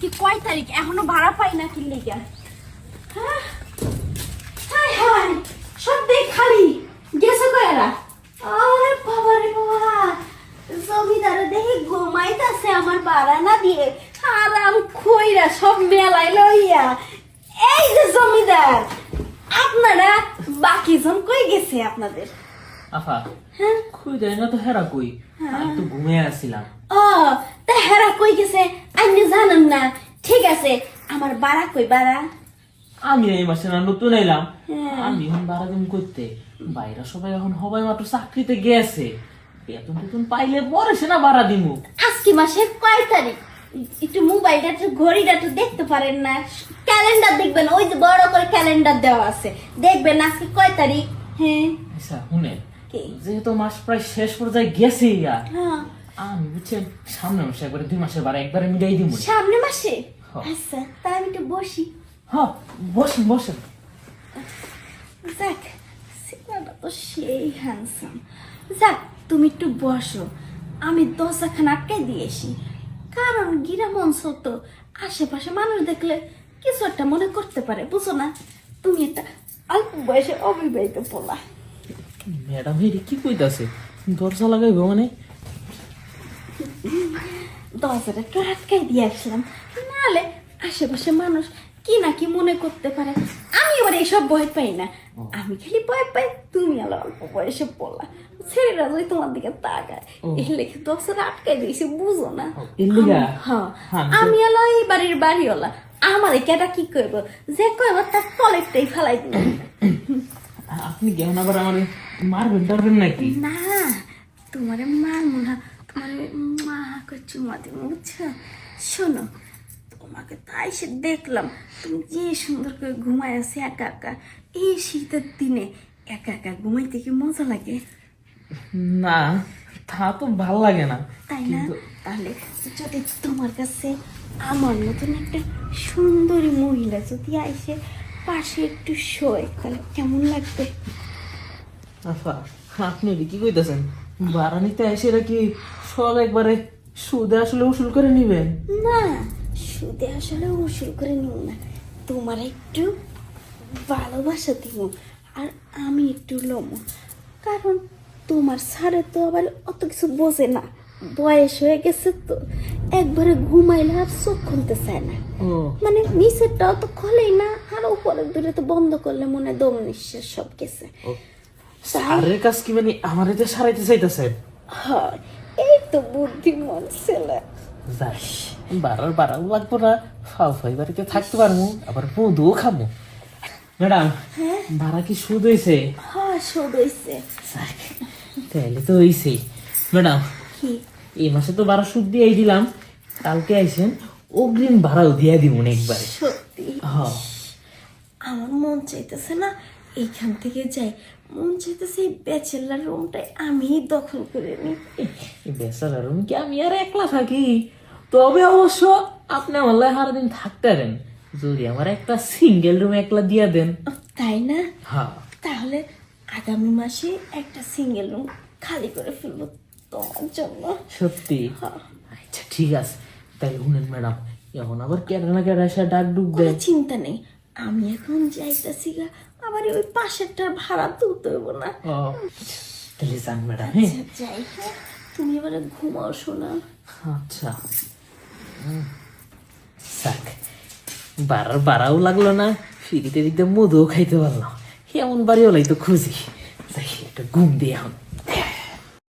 আজকে কয় তারিখ এখনো ভাড়া পাই না কি লেগা? হ্যাঁ হাই হাই সব দেখ খালি গেছে কয়রা। আরে বাবা রে বাবা, জমিদারে দেখি ঘুমাইতাছে আমার ভাড়া না দিয়ে, আরাম খইরা সব মেলাই লইয়া। এই যে জমিদার, আপনারা বাকি জন কই গেছে আপনাদের? আফা হ্যাঁ কই দেয় না তো হেরা কই, আমি তো ঘুমিয়ে আসছিলাম। ও তা হেরা কই গেছে আপনি জানেন না? ঠিক আছে, আমার বাড়া কই বাড়া? আমি এই মাসে না নতুন এলাম, হ্যাঁ। আমি এখন বাড়া দিন করতে বাইরা সবাই এখন হবাই মাত্র চাকরিতে গেছে, বেতন টেতন পাইলে বরেছে না বাড়া দিমু। আজকে মাসের কয় তারিখ? একটু মোবাইলটা একটু ঘড়িটা একটু দেখতে পারেন না? ক্যালেন্ডার দেখবেন, ওই যে বড় করে ক্যালেন্ডার দেওয়া আছে, দেখবেন আজকে কয় তারিখ। হ্যাঁ আচ্ছা শুনে, কি? যেহেতু মাস প্রায় শেষ পর্যায়ে গেছে ইয়া, হ্যাঁ আমি বুঝছেন সামনে মাসে একবারে 2 মাসের বাড়া একবারে মিলাই দিমু। সামনে মাসে? হ্যাঁ। আচ্ছা তাই আমি একটু বসি। হ্যাঁ বসেন বসেন। যাক, ছেলেটা তো সেই হ্যান্ডসাম। যাক তুমি একটু বসো, আমি দরজাখানা আটকাই দিয়েছি। কারণ গ্রাম অঞ্চল তো, আশেপাশে মানুষ দেখলে কিছু একটা মনে করতে পারে, বুঝো না? তুমি একটা অল্প বয়সে অবিবাহিত পোলা। ম্যাডাম হেরি কি কইতাছে, দরজা লাগাইবো মানে? দরজাটা একটু আটকাই দিয়ে আসলাম, নাহলে আশেপাশে মানুষ কি না কি মনে করতে পারে। আমি এবার এইসব ভয় পাই না, আমি খালি ভয় পাই তুমি আলো অল্প বয়সে পড়লা, ছেলেরা যদি তোমার দিকে তাকায়, এই লেখে দরজাটা আটকাই দিয়েছি, বুঝো না? হ্যাঁ, আমি আলো এই বাড়ির বাড়িওয়ালা, আমার কেটা কি করবো, যে কইব তার কলেজটাই ফেলাই দিল। আপনি কেমন আবার আমার মারবেন টারবেন নাকি? না, তোমারে মারবো না, তোমার মা চুমা দিব, বুঝছো? শোনো, তোমাকে তাই সে দেখলাম, তুমি যে সুন্দর করে ঘুমায় আছি একা একা। এই শীতের দিনে একা একা ঘুমাইতে কি মজা লাগে? না তা তো ভাল লাগে না, তাই না? তাহলে যদি তোমার কাছে আমার মতন একটা সুন্দরী মহিলা যদি আইসে পাশে একটু শোয়, তাহলে কেমন লাগবে? আফা আপনি কি কইতাছেন, বারানিতে এসে কি সব একবারে সুদে আসলে উসুল করে নিবেন? না, সুদে আসলে উসুল করে নিব না, তোমার একটু ভালোবাসা দিব, আর আমি একটু লমো। কারণ তোমার সারে তো আবার অত কিছু বোঝে না, বয়স হয়ে গেছে তো, একবারে ঘুমাইলে আর চোখ খুলতে চায় না, ও মানে নিচেরটাও তো খোলেই না, আর উপরের দূরে তো বন্ধ করলে মনে হয় দম নিঃশ্বাস সব গেছে। সারের কাজ কি মানে আমার এতে সারাইতে চাইতেছেন? হয়, এই তো বুদ্ধিমান ছেলে। যাই, বাড়াও লাগবো না, ফাই বাড়িতে থাকতে পারবো, আবার মধুও খাবো। ম্যাডাম ভাড়া কি সুদ হয়েছে? হ্যাঁ, শোধ হইছে। তাহলে তো হয়েছেই। ম্যাডাম কি? এই মাসে তো 12 সুদ দিয়েই দিলাম, কালকে আইসেন অগ্রিম ভাড়াও দিয়ে দিব একবারে। সত্যি হ্যাঁ আমার মন চাইতেছে না এইখান থেকে যাই, মন চাইতেছে এই ব্যাচেলার রুমটাই আমি দখল করে নিই। বেচারা রুম কি আমি আর একলা থাকি? তবে অবশ্য আপনি আমার লাই সারাদিন থাকতে পারেন, যদি আমার একটা সিঙ্গেল রুম একলা দিয়ে দেন। তাই না? হ্যাঁ তাহলে আগামী মাসে একটা সিঙ্গেল রুম খালি করে ফেলবো তোমার জন্য। সত্যি? হ্যাঁ। আচ্ছা ঠিক আছে, তাই শুনেন ম্যাডাম, এখন আবার কেডা না কেডা এসে ডাক ডুক কোনো দেয়। চিন্তা নেই, আমি এখন যাইতেছি গা, আবার ওই পাশেরটার ভাড়া তুলতে হইব না। ও তাহলে যান ম্যাডাম। হ্যাঁ আচ্ছা যাই, হ্যাঁ তুমি এবারে ঘুমাও শোনা। আচ্ছা যাক, বাড়াও লাগলো না, ফিরিতে দিতে মধুও খাইতে পারলাম, এমন বাড়িওয়ালাই তো খুঁজি। যাই একটা ঘুম দিয়ে এখন।